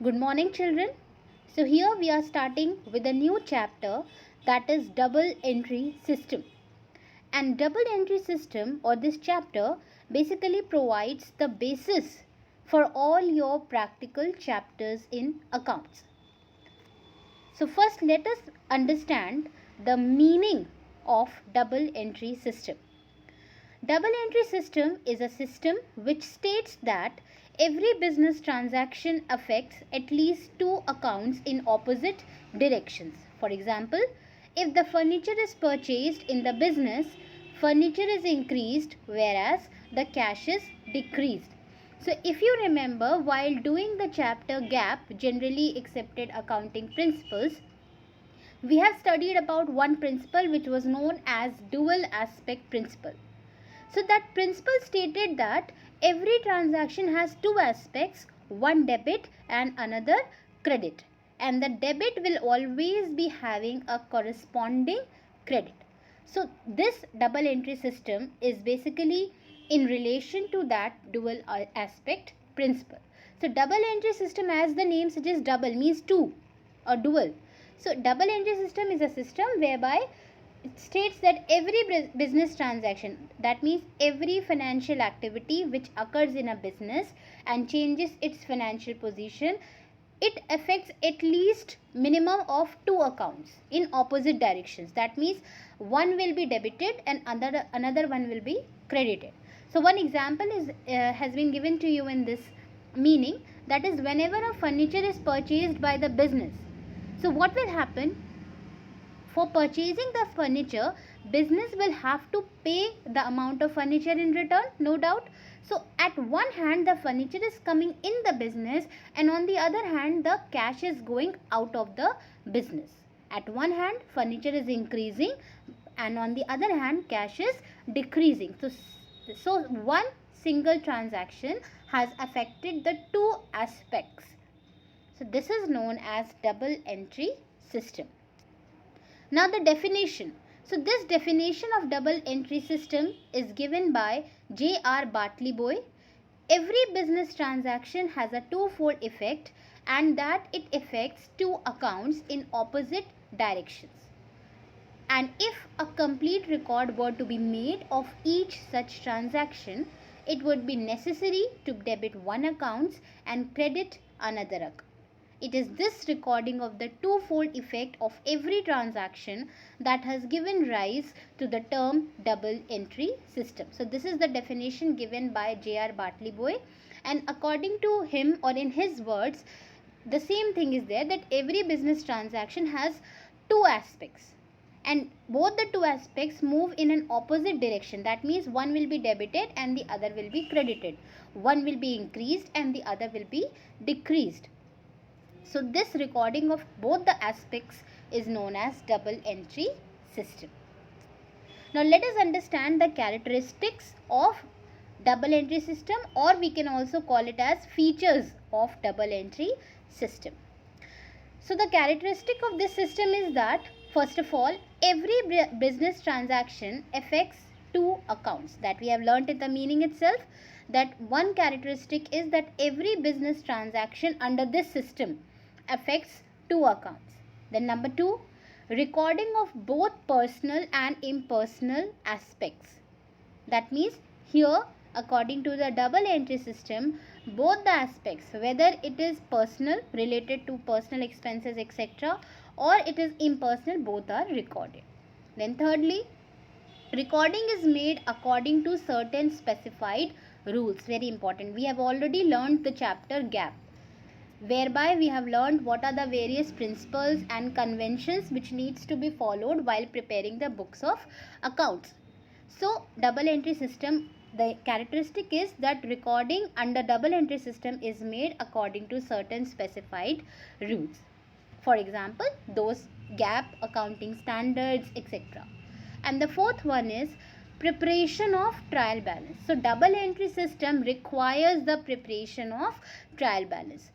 Good morning, children. So, here we are starting with a new chapter, that is double entry system. And double entry system, or this chapter, basically provides the basis for all your practical chapters in accounts. So, first let us understand the meaning of double entry system. Double entry system is a system which states that every business transaction affects at least two accounts in opposite directions. For example, if the furniture is purchased in the business, furniture is increased whereas the cash is decreased. So if you remember, while doing the chapter GAAP, generally accepted accounting principles, we have studied about one principle which was known as dual aspect principle. So that principle stated that every transaction has two aspects, one debit and another credit. And the debit will always be having a corresponding credit. So this double entry system is basically in relation to that dual aspect principle. So double entry system, as the name suggests, double means two or dual. So double entry system is a system whereby it states that every business transaction, that means every financial activity which occurs in a business and changes its financial position, it affects at least minimum of two accounts in opposite directions. That means one will be debited and another one will be credited. So one example is has been given to you in this meaning, that is whenever a furniture is purchased by the business, so what will happen? For purchasing the furniture, business will have to pay the amount of furniture in return, no doubt. So at one hand the furniture is coming in the business, and on the other hand the cash is going out of the business. At one hand furniture is increasing, and on the other hand cash is decreasing. So one single transaction has affected the two aspects. So this is known as double entry system. Now the definition. So this definition of double entry system is given by J.R. Bartleby. Every business transaction has a twofold effect, and that it affects two accounts in opposite directions. And if a complete record were to be made of each such transaction, it would be necessary to debit one account and credit another account. It is this recording of the twofold effect of every transaction that has given rise to the term double entry system. So this is the definition given by J.R. Bartleby, and according to him, or in his words, the same thing is there, that every business transaction has two aspects, and both the two aspects move in an opposite direction. That means one will be debited and the other will be credited. One will be increased and the other will be decreased. So this recording of both the aspects is known as double entry system. Now let us understand the characteristics of double entry system, or we can also call it as features of double entry system. So the characteristic of this system is that, first of all, every business transaction affects two accounts. That we have learnt in the meaning itself, that one characteristic is that every business transaction under this system affects two accounts. Then number two, recording of both personal and impersonal aspects. That means here, according to the double entry system, both the aspects, whether it is personal, related to personal expenses, etc., or it is impersonal, both are recorded. Then thirdly, recording is made according to certain specified rules. Very important. We have already learned the chapter GAAP, whereby we have learned what are the various principles and conventions which needs to be followed while preparing the books of accounts. So double entry system, the characteristic is that recording under double entry system is made according to certain specified rules. For example, those GAAP accounting standards, etc. And the fourth one is preparation of trial balance. So double entry system requires the preparation of trial balance.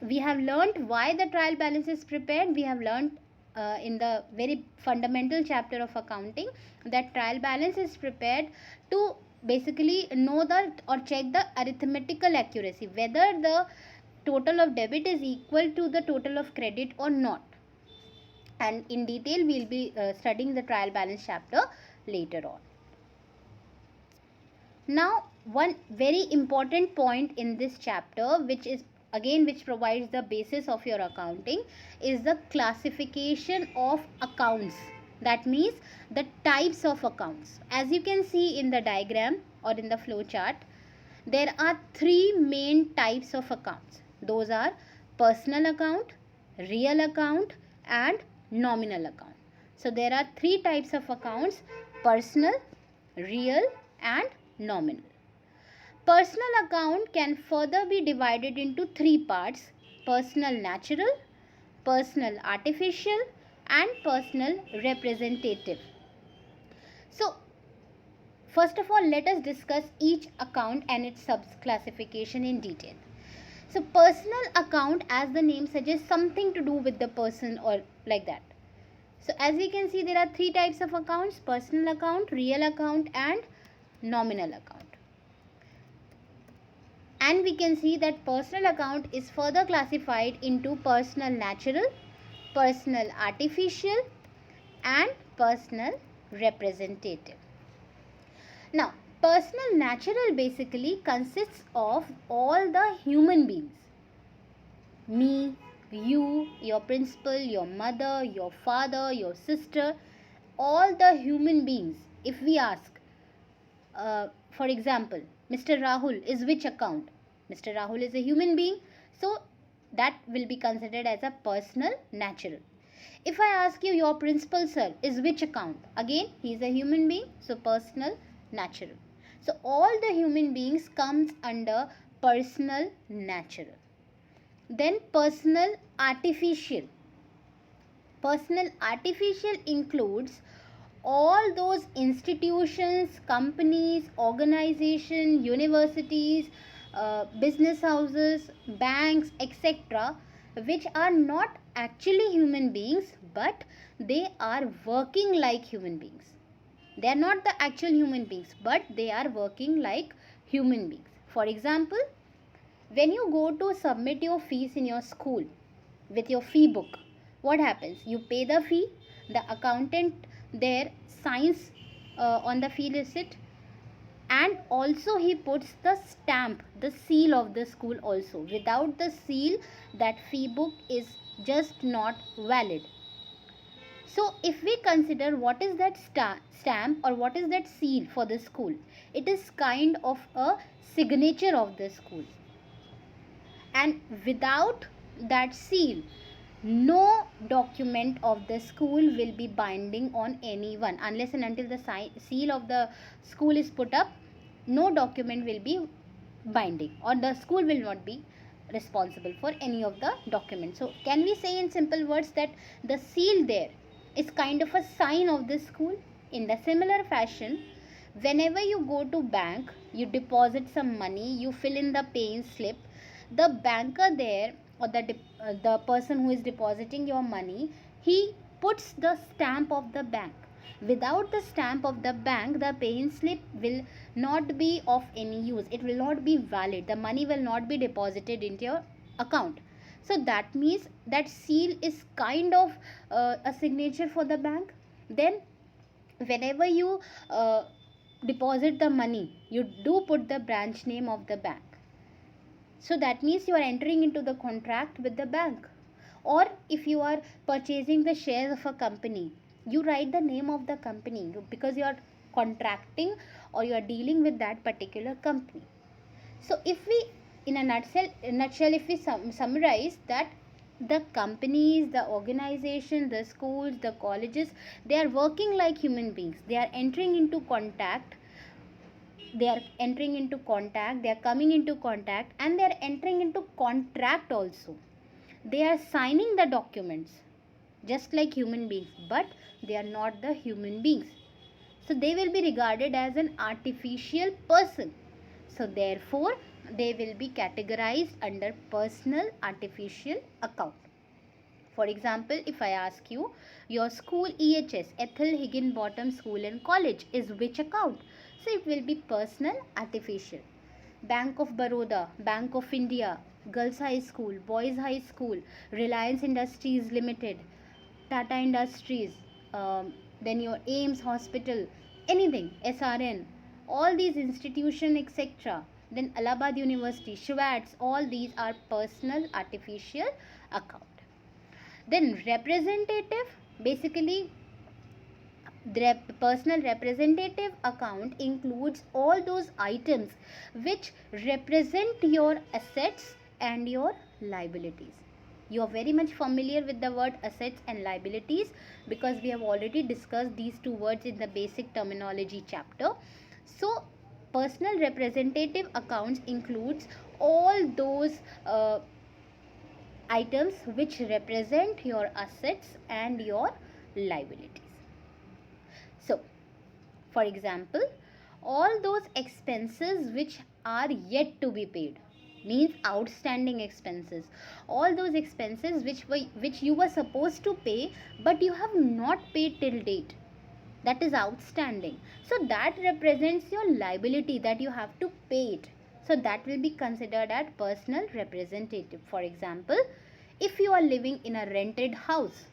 We have learned why the trial balance is prepared. We have learned in the very fundamental chapter of accounting that trial balance is prepared to basically know the or check the arithmetical accuracy, whether the total of debit is equal to the total of credit or not. And in detail we'll be studying the trial balance chapter later on. Now one very important point in this chapter, which provides the basis of your accounting, is the classification of accounts. That means the types of accounts. As you can see in the diagram or in the flow chart, there are three main types of accounts. Those are personal account, real account and nominal account. So there are three types of accounts: personal, real and nominal. Personal account can further be divided into three parts: personal natural, personal artificial and personal representative. So first of all, let us discuss each account and its sub-classification in detail. So personal account, as the name suggests, something to do with the person or like that. So as we can see, there are three types of accounts: personal account, real account and nominal account. And we can see that personal account is further classified into personal natural, personal artificial and personal representative. Now, personal natural basically consists of all the human beings. Me, you, your principal, your mother, your father, your sister, all the human beings. If we ask, for example, Mr. Rahul is which account? Mr. Rahul is a human being, so that will be considered as a personal natural. If I ask you, your principal sir is which account? Again, he is a human being, so personal natural. So all the human beings comes under personal natural. Then personal artificial. Personal artificial includes all those institutions, companies, organizations, universities, business houses, banks, etc., which are not actually human beings, but they are working like human beings. They are not the actual human beings, but they are working like human beings. For example, when you go to submit your fees in your school with your fee book, what happens? You pay the fee, the accountant there signs on the fee receipt, and also he puts the stamp, the seal of the school also. Without the seal, that fee book is just not valid. So if we consider what is that stamp or what is that seal for the school, it is kind of a signature of the school. And without that seal, no document of the school will be binding on anyone. Unless and until the seal of the school is put up, no document will be binding, or the school will not be responsible for any of the documents. So can we say in simple words that the seal there is kind of a sign of the school? In the similar fashion, whenever you go to bank, you deposit some money, you fill in the paying slip, the banker there or the person who is depositing your money, he puts the stamp of the bank. Without the stamp of the bank, the paying slip will not be of any use. It will not be valid. The money will not be deposited into your account. So that means that seal is kind of a signature for the bank. Then whenever you deposit the money, you do put the branch name of the bank. So that means you are entering into the contract with the bank. Or if you are purchasing the shares of a company, you write the name of the company because you are contracting or you are dealing with that particular company. So if we, in a nutshell, if we summarize that the companies, the organization, the schools, the colleges, they are working like human beings. They are entering into contact. They are coming into contact, and they are entering into contract also. They are signing the documents just like human beings, but they are not the human beings. So they will be regarded as an artificial person. So therefore, they will be categorized under personal artificial account. For example, if I ask you, your school EHS, Ethel Higginbottom School and College, is which account? So it will be personal artificial. Bank of Baroda, Bank of India, Girls High School, Boys High School, Reliance Industries Limited, Tata Industries, then your Ames Hospital, anything, SRN, all these institutions, etc. Then Allahabad University, Schwartz, all these are personal artificial account. Then representative, basically the personal representative account includes all those items which represent your assets and your liabilities. You are very much familiar with the word assets and liabilities because we have already discussed these two words in the basic terminology chapter. So personal representative accounts includes all those items which represent your assets and your liabilities. So, for example, all those expenses which are yet to be paid, means outstanding expenses, all those expenses which you were supposed to pay but you have not paid till date, that is outstanding. So that represents your liability that you have to pay it. So that will be considered as personal representative. For example, if you are living in a rented house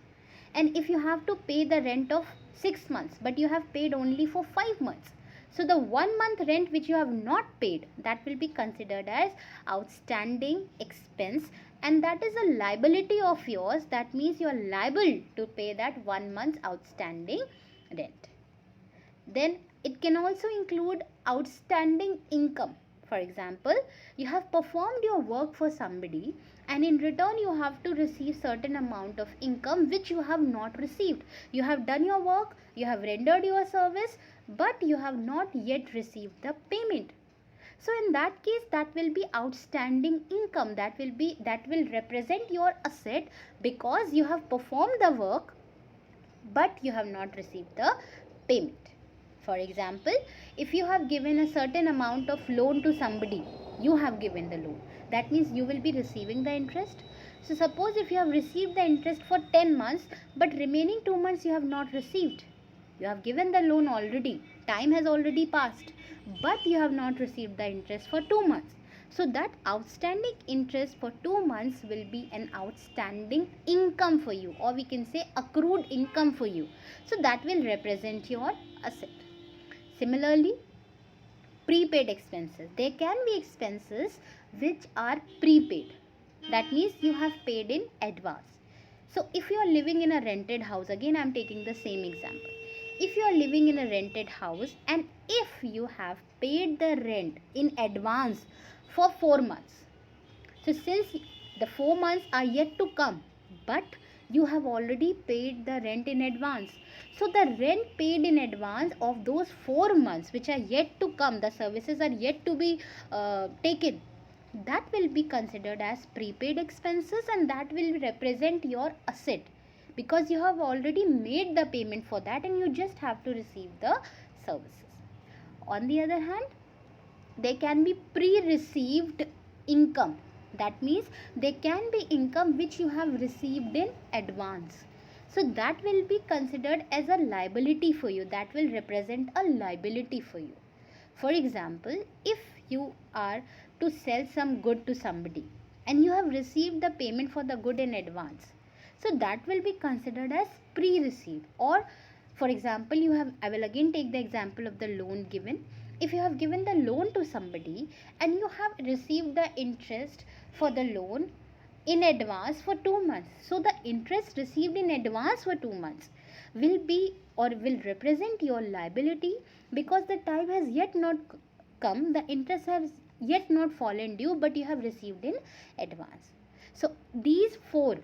and if you have to pay the rent of 6 months but you have paid only for 5 months, so the 1 month rent which you have not paid, that will be considered as outstanding expense, and that is a liability of yours. That means you are liable to pay that 1 month outstanding rent. Then it can also include outstanding income. For example, you have performed your work for somebody and in return you have to receive certain amount of income which you have not received. You have done your work, you have rendered your service, but you have not yet received the payment. So in that case, that will be outstanding income. That will represent your asset because you have performed the work but you have not received the payment. For example, if you have given a certain amount of loan to somebody, you have given the loan. That means you will be receiving the interest. So suppose if you have received the interest for 10 months, but remaining 2 months you have not received. You have given the loan already. Time has already passed, but you have not received the interest for 2 months. So that outstanding interest for 2 months will be an outstanding income for you, or we can say accrued income for you. So that will represent your asset. Similarly, prepaid expenses. There can be expenses which are prepaid. That means you have paid in advance. So if you are living in a rented house, again I am taking the same example. If you are living in a rented house and if you have paid the rent in advance for 4 months. So since the 4 months are yet to come, but you have already paid the rent in advance. So the rent paid in advance of those 4 months which are yet to come, the services are yet to be taken, that will be considered as prepaid expenses and that will represent your asset because you have already made the payment for that and you just have to receive the services. On the other hand, there can be pre-received income. That means there can be income which you have received in advance. So that will be considered as a liability for you. That will represent a liability for you. For example, if you are to sell some good to somebody and you have received the payment for the good in advance, so that will be considered as pre-received. Or for example, I will again take the example of the loan given. If you have given the loan to somebody and you have received the interest for the loan in advance for 2 months, so the interest received in advance for 2 months will be or will represent your liability because the time has yet not come, the interest has yet not fallen due, but you have received in advance. So these 4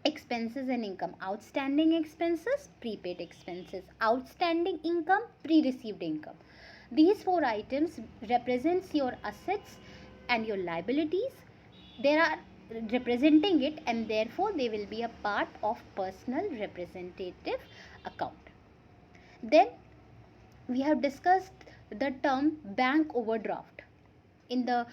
expenses and income: outstanding expenses, prepaid expenses, outstanding income, pre-received income. These 4 items represents your assets and your liabilities. They are representing it and therefore they will be a part of personal representative account. Then we have discussed the term bank overdraft in the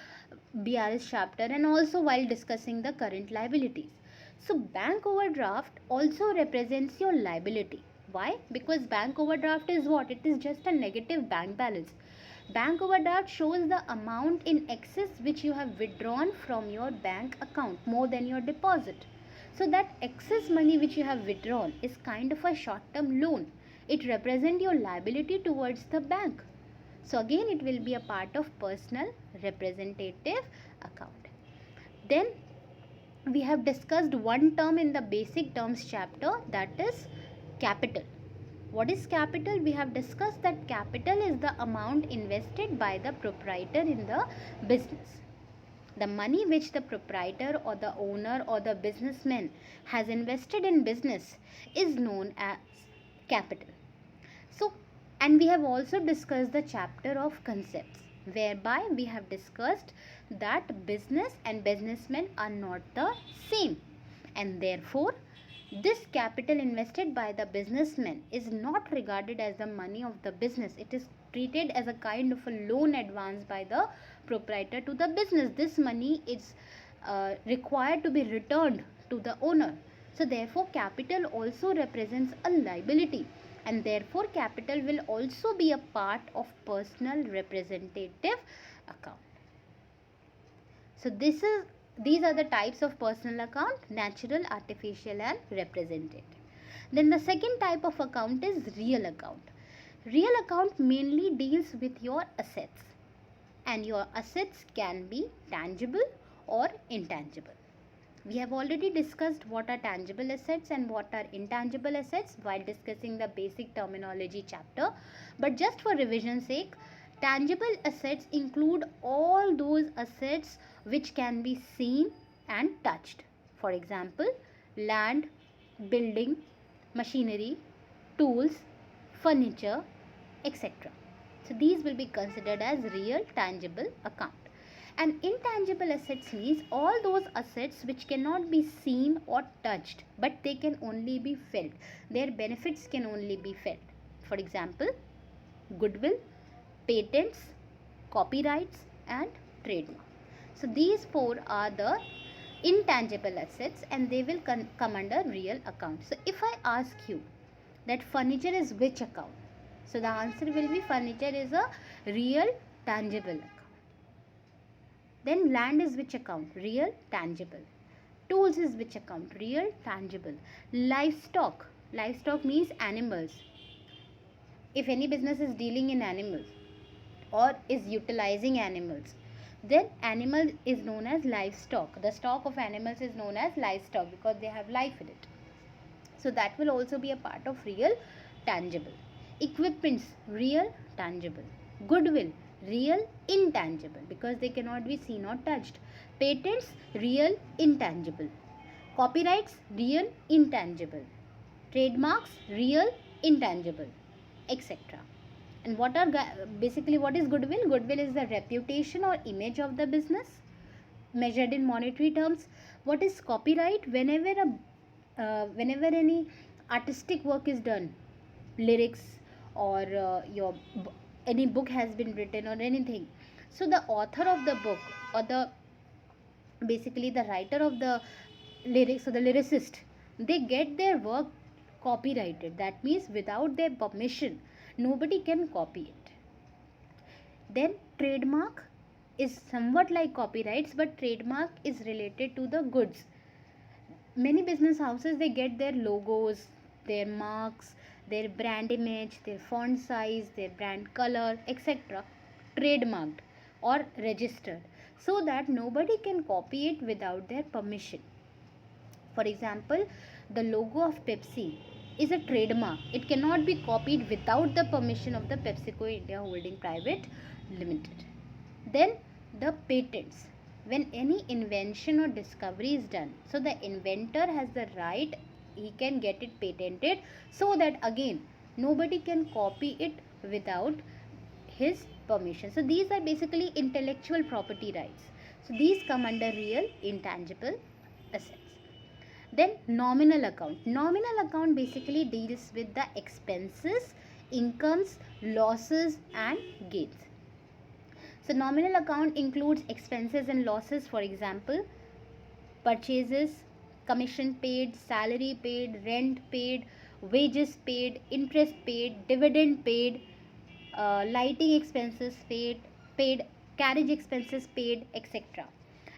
BRS chapter and also while discussing the current liabilities. So bank overdraft also represents your liability. Why? Because bank overdraft is what? It is just a negative bank balance. Bank overdraft shows the amount in excess which you have withdrawn from your bank account more than your deposit. So that excess money which you have withdrawn is kind of a short term loan. It represents your liability towards the bank. So again it will be a part of personal representative account. Then we have discussed one term in the basic terms chapter, that is capital. What is capital? We have discussed that capital is the amount invested by the proprietor in the business. The money which the proprietor or the owner or the businessman has invested in business is known as capital. So, and we have also discussed the chapter of concepts, whereby we have discussed that business and businessmen are not the same, and therefore this capital invested by the businessman is not regarded as the money of the business. It is treated as a kind of a loan advance by the proprietor to the business. This money is required to be returned to the owner. So therefore capital also represents a liability, and therefore capital will also be a part of personal representative account. So these are the types of personal account: natural, artificial and representative. Then the second type of account is real account. Real account mainly deals with your assets, and your assets can be tangible or intangible. We have already discussed what are tangible assets and what are intangible assets while discussing the basic terminology chapter. But just for revision sake, tangible assets include all those assets which can be seen and touched. For example, land, building, machinery, tools, furniture, etc. So these will be considered as real tangible account. And intangible assets means all those assets which cannot be seen or touched, but they can only be felt. Their benefits can only be felt. For example, goodwill, patents, copyrights and trademark. So these four are the intangible assets and they will come under real account. So if I ask you that furniture is which account? So the answer will be furniture is a real tangible account. Then land is which account? Real tangible. Tools is which account? Real tangible. Livestock. Livestock means animals. If any business is dealing in animals or is utilizing animals, then animal is known as livestock. The stock of animals is known as livestock because they have life in it. So that will also be a part of real tangible. Equipments, real tangible. Goodwill, real intangible because they cannot be seen or touched. Patents, real intangible. Copyrights, real intangible. Trademarks, real intangible, etc. And what is goodwill? Goodwill is the reputation or image of the business measured in monetary terms. What is copyright? Whenever any artistic work is done, lyrics or any book has been written or anything, so the author of the book or the writer of the lyrics or the lyricist, they get their work copyrighted. That means without their permission nobody can copy it. Then trademark is somewhat like copyrights, but trademark is related to the goods. Many business houses, they get their logos, their marks, their brand image, their font size, their brand color, etc. trademarked or registered so that nobody can copy it without their permission. For example, the logo of Pepsi is a trademark. It cannot be copied without the permission of the PepsiCo India Holding Private Limited. Then the patents. When any invention or discovery is done, so the inventor has the right, he can get it patented so that again nobody can copy it without his permission. So these are basically intellectual property rights. So these come under real intangible assets. Then nominal account. Nominal account basically deals with the expenses, incomes, losses and gains. So nominal account includes expenses and losses, for example, purchases, commission paid, salary paid, rent paid, wages paid, interest paid, dividend paid, lighting expenses paid, carriage expenses paid, etc.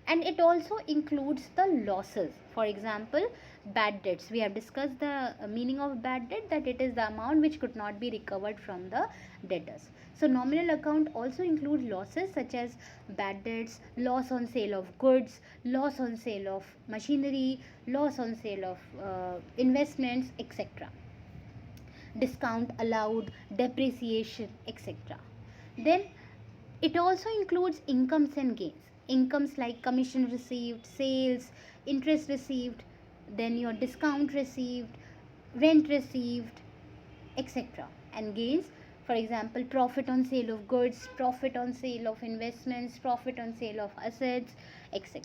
And it also includes the losses. For example, bad debts. We have discussed the meaning of bad debt, that it is the amount which could not be recovered from the debtors. So nominal account also includes losses such as bad debts, loss on sale of goods, loss on sale of machinery, loss on sale of investments, etc. Discount allowed, depreciation, etc. Then it also includes incomes and gains. Incomes like commission received, sales, interest received, then your discount received, rent received, etc. And gains, for example, profit on sale of goods, profit on sale of investments, profit on sale of assets, etc.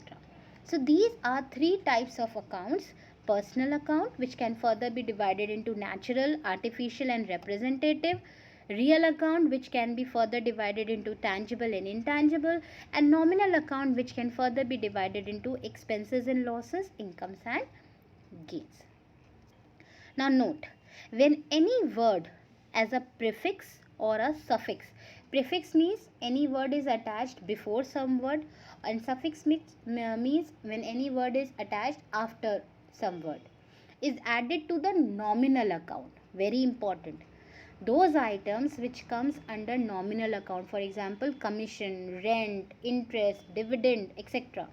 So these are three types of accounts. Personal account, which can further be divided into natural, artificial, and representative. Real account, which can be further divided into tangible and intangible. And nominal account, which can further be divided into expenses and losses, incomes and gains. Now note, when any word as a prefix or a suffix, prefix means any word is attached before some word, and suffix means when any word is attached after some word, is added to the nominal account. Very important. Those items which comes under nominal account, for example, commission, rent, interest, dividend, etc.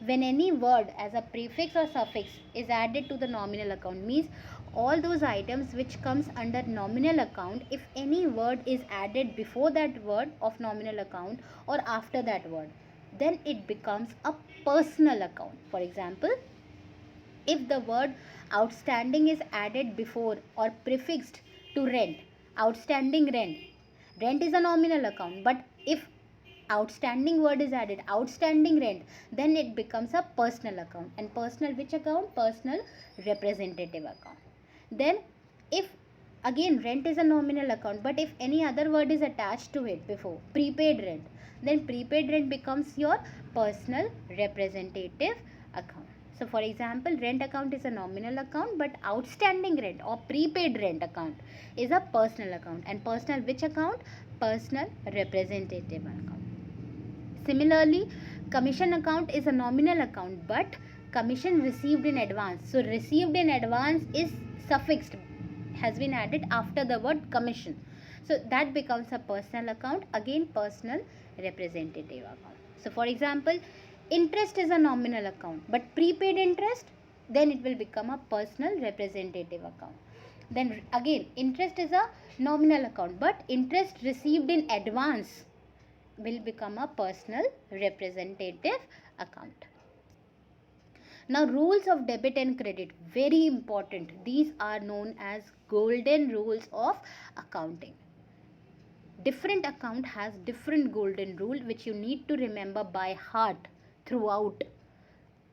When any word as a prefix or suffix is added to the nominal account, means all those items which comes under nominal account, if any word is added before that word of nominal account or after that word, then it becomes a personal account. For example, if the word outstanding is added before or prefixed to rent, outstanding rent, rent is a nominal account, but if outstanding word is added, outstanding rent, then it becomes a personal account. And personal which account? Personal representative account. Then if again rent is a nominal account, but if any other word is attached to it before, prepaid rent, then prepaid rent becomes your personal representative account. So for example, rent account is a nominal account, but outstanding rent or prepaid rent account is a personal account. And personal which account? Personal representative account. Similarly, commission account is a nominal account, but commission received in advance. So received in advance is suffixed, has been added after the word commission. So that becomes a personal account, again personal representative account. So for example, interest is a nominal account, but prepaid interest, then it will become a personal representative account. Then again, interest is a nominal account, but interest received in advance will become a personal representative account. Now, rules of debit and credit, very important. These are known as golden rules of accounting. Different account has different golden rule which you need to remember by heart throughout,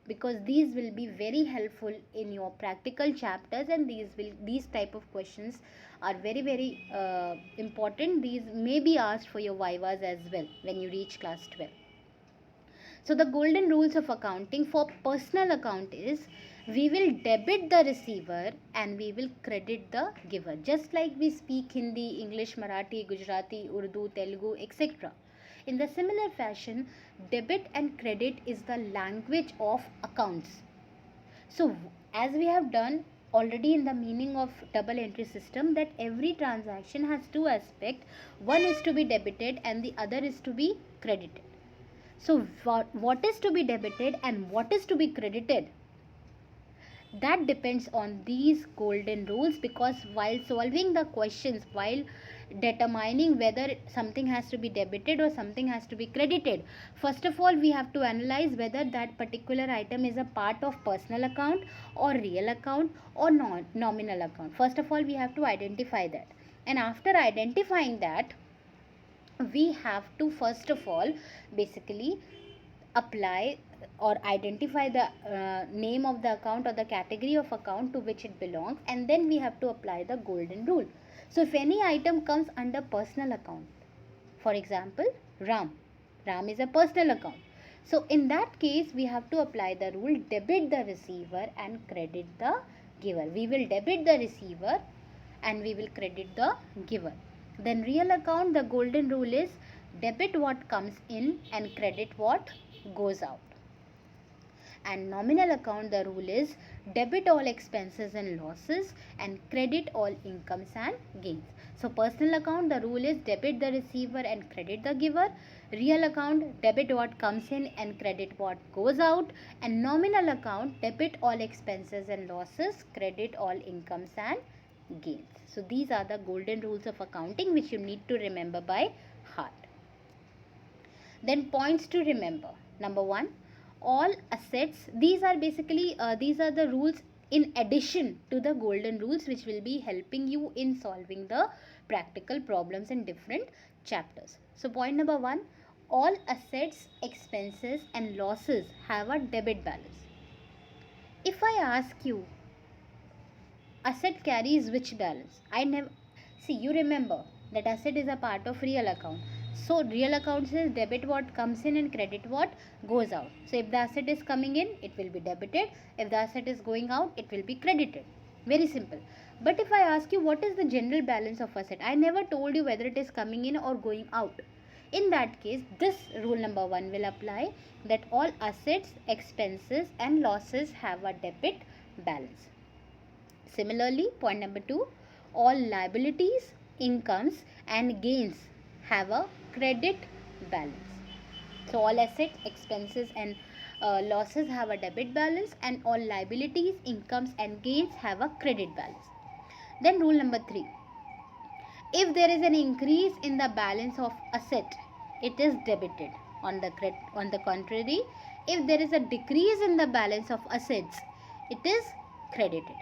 because these will be very helpful in your practical chapters, and these type of questions are very important. These may be asked for your vivas as well when you reach class 12. So the golden rules of accounting for personal account is, we will debit the receiver and we will credit the giver. Just like we speak Hindi, English, Marathi, Gujarati, Urdu, Telugu, etc. In the similar fashion, debit and credit is the language of accounts. So as we have done already in the meaning of double entry system, that every transaction has two aspects. One is to be debited and the other is to be credited. So what is to be debited and what is to be credited, that depends on these golden rules, because while solving the questions, while determining whether something has to be debited or something has to be credited, first of all we have to analyze whether that particular item is a part of personal account or real account or nominal account. First of all we have to identify that, and after identifying that, we have to first of all basically apply or identify the name of the account or the category of account to which it belongs, and then we have to apply the golden rule. So if any item comes under personal account, for example Ram is a personal account, so in that case we have to apply the rule debit the receiver and credit the giver. We will debit the receiver and we will credit the giver. Then real account, the golden rule is debit what comes in and credit what goes out. And nominal account, the rule is debit all expenses and losses and credit all incomes and gains. So personal account, the rule is debit the receiver and credit the giver. Real account, debit what comes in and credit what goes out. And nominal account, debit all expenses and losses, credit all incomes and gains. So these are the golden rules of accounting which you need to remember by heart. Then points to remember. Number 1, all assets. These are basically these are the rules in addition to the golden rules which will be helping you in solving the practical problems in different chapters. So point number 1, all assets, expenses and losses have a debit balance. If I ask you, asset carries which balance? I never see, you remember that asset is a part of real account. So real account says debit what comes in and credit what goes out. So if the asset is coming in, it will be debited. If the asset is going out, it will be credited. Very simple. But if I ask you what is the general balance of asset, I never told you whether it is coming in or going out. In that case, this rule number 1 will apply, that all assets, expenses and losses have a debit balance. Similarly, point number 2, all liabilities, incomes and gains have a credit balance. So all assets, expenses and losses have a debit balance, and all liabilities, incomes and gains have a credit balance. Then rule number 3, if there is an increase in the balance of asset, it is debited. On the contrary, if there is a decrease in the balance of assets, it is credited.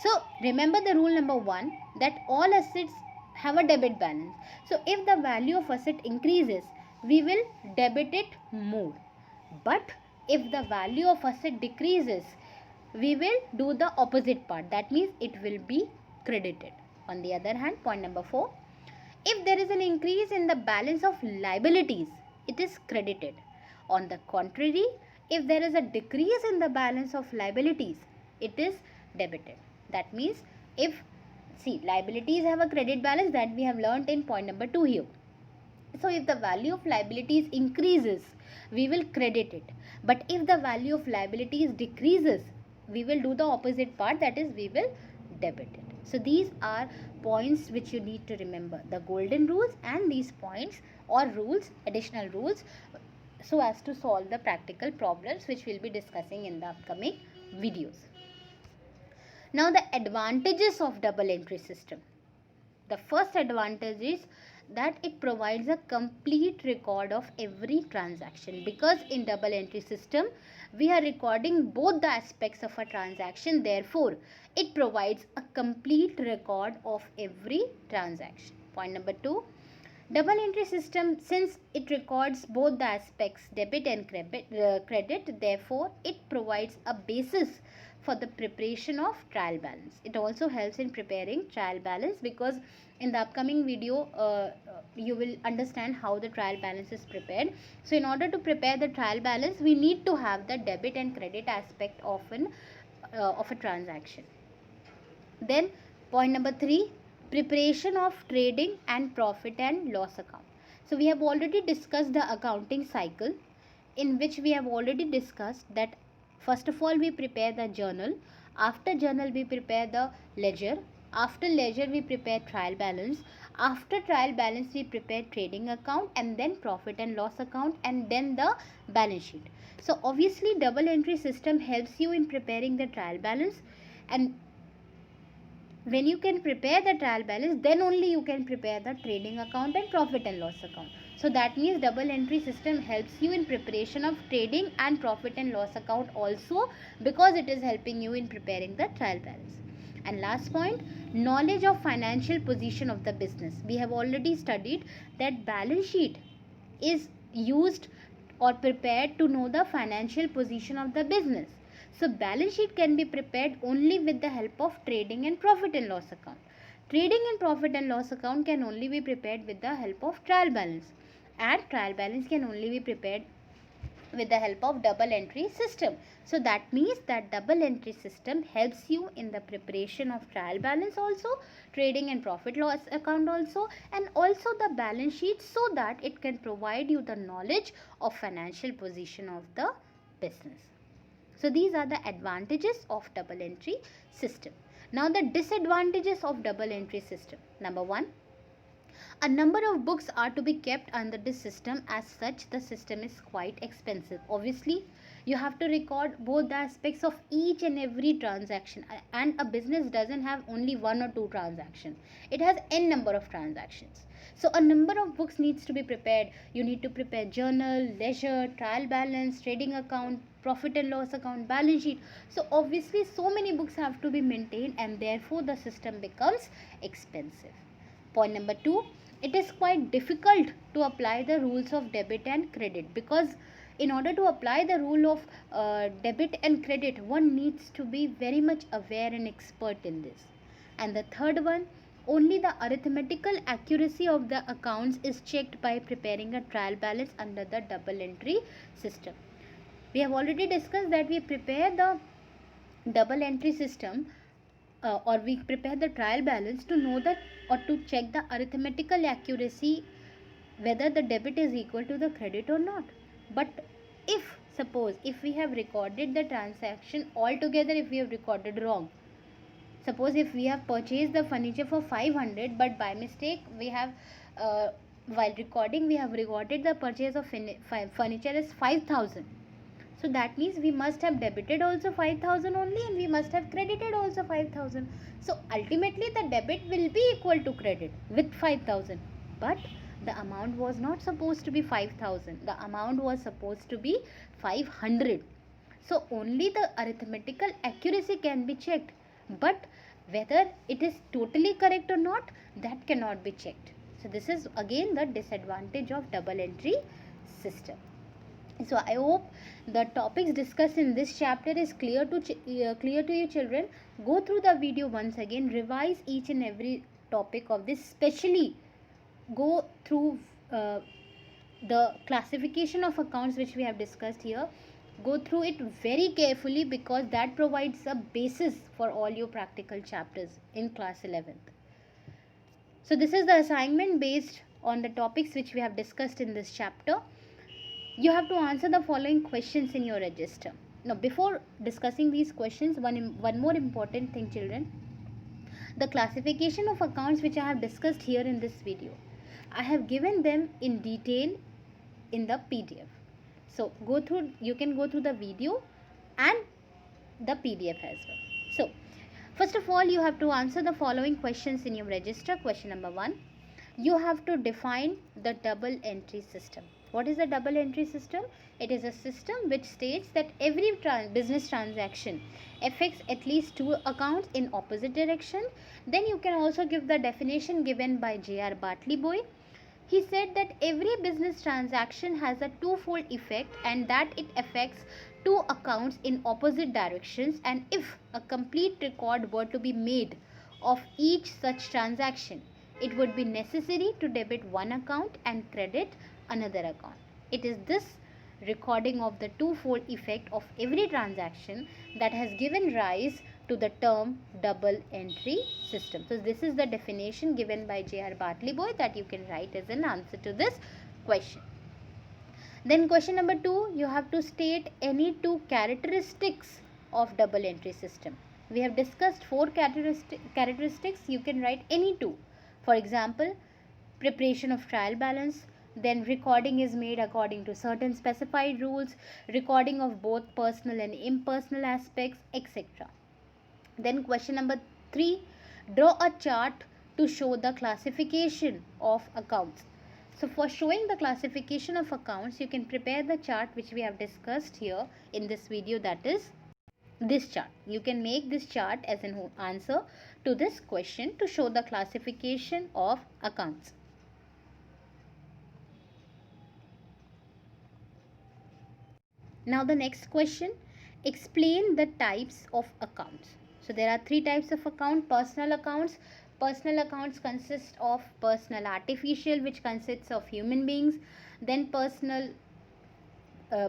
So remember the rule number 1, that all assets have a debit balance. So if the value of asset increases, we will debit it more. But if the value of asset decreases, we will do the opposite part. That means it will be credited. On the other hand, point number 4, if there is an increase in the balance of liabilities, it is credited. On the contrary, if there is a decrease in the balance of liabilities, it is debited. That means liabilities have a credit balance, that we have learnt in point number 2 here. So if the value of liabilities increases, we will credit it. But if the value of liabilities decreases, we will do the opposite part, that is we will debit it. So these are points which you need to remember, the golden rules and these points or rules, additional rules, so as to solve the practical problems which we will be discussing in the upcoming videos. Now the advantages of double entry system. The first advantage is that it provides a complete record of every transaction, because in double entry system we are recording both the aspects of a transaction. Therefore, it provides a complete record of every transaction. Point number 2, double entry system, since it records both the aspects debit and credit, therefore it provides a basis for the preparation of trial balance. It also helps in preparing trial balance, because in the upcoming video you will understand how the trial balance is prepared. So in order to prepare the trial balance, we need to have the debit and credit aspect of a transaction. Then point number 3, preparation of trading and profit and loss account. So we have already discussed the accounting cycle, in which we have already discussed that first of all we prepare the journal, after journal we prepare the ledger, after ledger we prepare trial balance, after trial balance we prepare trading account, and then profit and loss account, and then the balance sheet. So obviously double entry system helps you in preparing the trial balance, and when you can prepare the trial balance, then only you can prepare the trading account and profit and loss account. So that means double entry system helps you in preparation of trading and profit and loss account also, because it is helping you in preparing the trial balance. And last point, knowledge of financial position of the business. We have already studied that balance sheet is used or prepared to know the financial position of the business. So balance sheet can be prepared only with the help of trading and profit and loss account. Trading and profit and loss account can only be prepared with the help of trial balance, and trial balance can only be prepared with the help of double entry system. So that means that double entry system helps you in the preparation of trial balance also, trading and profit loss account also, and also the balance sheet, so that it can provide you the knowledge of financial position of the business. So these are the advantages of double entry system. Now the disadvantages of double entry system. Number 1, a number of books are to be kept under this system. As such, the system is quite expensive. Obviously, you have to record both the aspects of each and every transaction, and a business doesn't have only one or two transactions. It has n number of transactions. So a number of books needs to be prepared. You need to prepare journal, ledger, trial balance, trading account, profit and loss account, balance sheet. So obviously so many books have to be maintained, and therefore the system becomes expensive. Point number 2, it is quite difficult to apply the rules of debit and credit, because in order to apply the rule of debit and credit, one needs to be very much aware and expert in this. And the third one, only the arithmetical accuracy of the accounts is checked by preparing a trial balance under the double entry system. We have already discussed that we prepare the double entry system or we prepare the trial balance to know that, or to check the arithmetical accuracy whether the debit is equal to the credit or not. But if we have recorded the transaction altogether, if we have recorded wrong, suppose if we have purchased the furniture for 500, but by mistake we have while recording we have recorded the purchase of furniture as 5000. So that means we must have debited also 5000 only, and we must have credited also 5000. So ultimately the debit will be equal to credit with 5000. But the amount was not supposed to be 5000. The amount was supposed to be 500. So only the arithmetical accuracy can be checked. But whether it is totally correct or not, that cannot be checked. So this is again the disadvantage of double entry system. So I hope the topics discussed in this chapter is clear to you children. Go through the video once again, revise each and every topic of this, especially go through the classification of accounts which we have discussed here. Go through it very carefully, because that provides a basis for all your practical chapters in class 11th. So this is the assignment based on the topics which we have discussed in this chapter. You have to answer the following questions in your register. Now, before discussing these questions, one more important thing, children. The classification of accounts which I have discussed here in this video, I have given them in detail in the PDF. So, you can go through the video and the PDF as well. So, first of all, you have to answer the following questions in your register. Question number 1. You have to define the double entry system. What is a double entry system? It is a system which states that every business transaction affects at least two accounts in opposite direction. Then you can also give the definition given by J.R. Bartleby. He said that every business transaction has a twofold effect, and that it affects two accounts in opposite directions, and if a complete record were to be made of each such transaction, it would be necessary to debit one account and credit another account. It is this recording of the twofold effect of every transaction that has given rise to the term double entry system. So this is the definition given by J.R. Bartleby that you can write as an answer to this question. Then question number 2, you have to state any two characteristics of double entry system. We have discussed 4 characteristics. You can write any two. For example, preparation of trial balance, then recording is made according to certain specified rules, recording of both personal and impersonal aspects, etc. Then question number 3, draw a chart to show the classification of accounts. So for showing the classification of accounts, you can prepare the chart which we have discussed here in this video, that is this chart. You can make this chart as an answer to this question to show the classification of accounts. Now the next question, explain the types of accounts. So there are 3 types of account. Personal accounts. Personal accounts consist of personal artificial, which consists of human beings. Then personal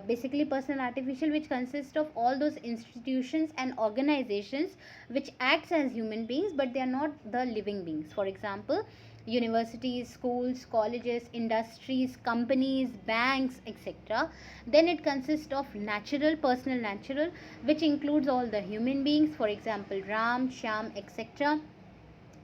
basically personal artificial, which consists of all those institutions and organizations which acts as human beings, but they are not the living beings. For example, universities, schools, colleges, industries, companies, banks, etc. Then it consists of natural, personal natural, which includes all the human beings, for example Ram, Shyam, etc.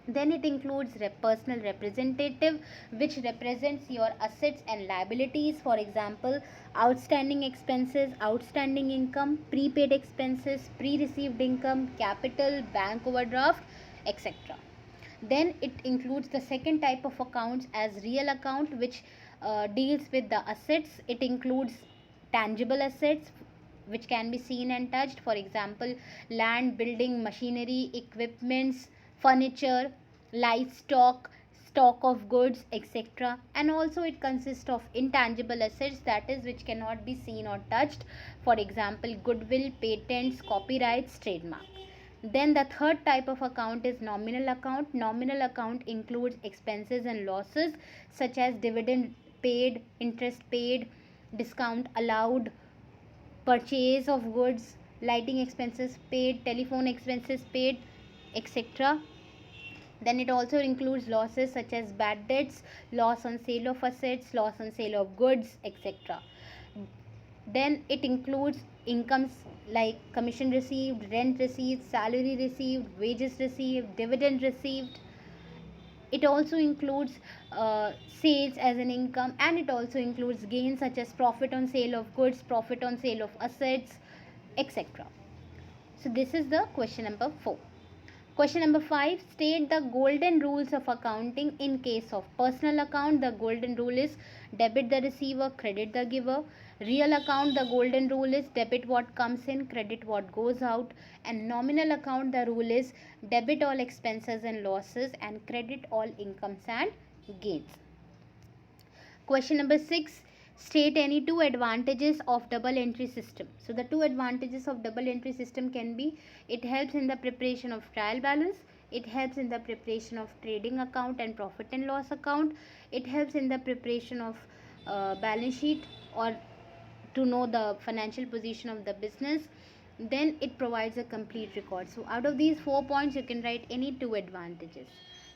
Then it includes personal representative, which represents your assets and liabilities, for example outstanding expenses, outstanding income, prepaid expenses, pre-received income, capital, bank overdraft, etc. Then it includes the second type of accounts as real account, which deals with the assets. It includes tangible assets which can be seen and touched, for example land, building, machinery, equipments, furniture, livestock, stock of goods, etc. And also it consists of intangible assets, that is which cannot be seen or touched, for example goodwill, patents, copyrights, trademark. Then the third type of account is nominal account. Nominal account includes expenses and losses such as dividend paid, interest paid, discount allowed, purchase of goods, lighting expenses paid, telephone expenses paid, etc. Then it also includes losses such as bad debts, loss on sale of assets, loss on sale of goods, etc. Then it includes incomes like commission received, rent received, salary received, wages received, dividend received. It also includes sales as an income, and it also includes gains such as profit on sale of goods, profit on sale of assets, etc. So this is the question number 4. Question number 5. State the golden rules of accounting in case of personal account. The golden rule is debit the receiver, credit the giver. Real account, the golden rule is debit what comes in, credit what goes out. And nominal account, the rule is debit all expenses and losses and credit all incomes and gains. Question number 6. State any two advantages of double entry system. So the two advantages of double entry system can be, it helps in the preparation of trial balance, it helps in the preparation of trading account and profit and loss account, it helps in the preparation of balance sheet or to know the financial position of the business. Then it provides a complete record. So out of these 4 points you can write any two advantages.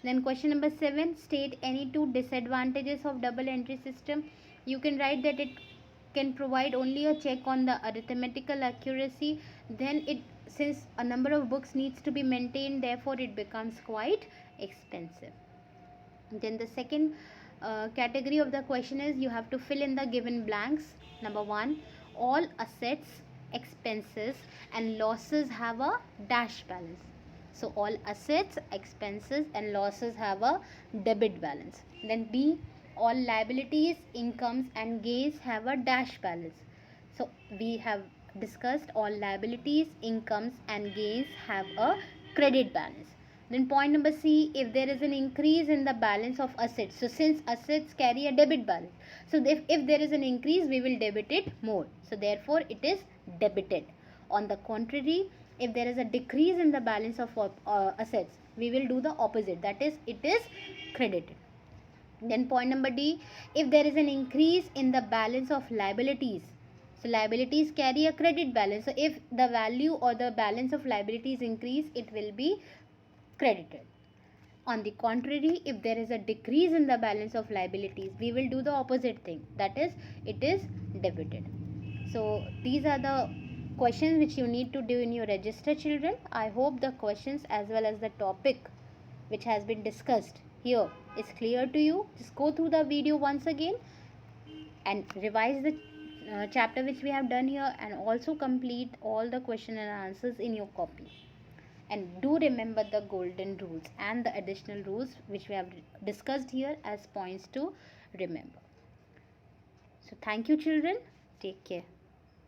Then question number 7. State any two disadvantages of double entry system. You can write that it can provide only a check on the arithmetical accuracy. Then it, since a number of books needs to be maintained, therefore it becomes quite expensive. Then the second category of the question is, you have to fill in the given blanks. Number 1. All assets, expenses and losses have a dash balance. So all assets, expenses and losses have a debit balance. Then B. All liabilities, incomes and gains have a dash balance. So we have discussed all liabilities, incomes and gains have a credit balance. Then point number C, if there is an increase in the balance of assets. So since assets carry a debit balance, so if there is an increase, we will debit it more. So therefore it is debited. On the contrary, if there is a decrease in the balance of assets, we will do the opposite, that is it is credited. Then point number D, if there is an increase in the balance of liabilities. So liabilities carry a credit balance. So if the value or the balance of liabilities increase, it will be credited. On the contrary, if there is a decrease in the balance of liabilities, we will do the opposite thing, that is it is debited. So these are the questions which you need to do in your register, children. I hope the questions as well as the topic which has been discussed here is clear to you. Just go through the video once again and revise the chapter which we have done here, and also complete all the question and answers in your copy. And do remember the golden rules and the additional rules which we have discussed here as points to remember. So thank you, children. Take care.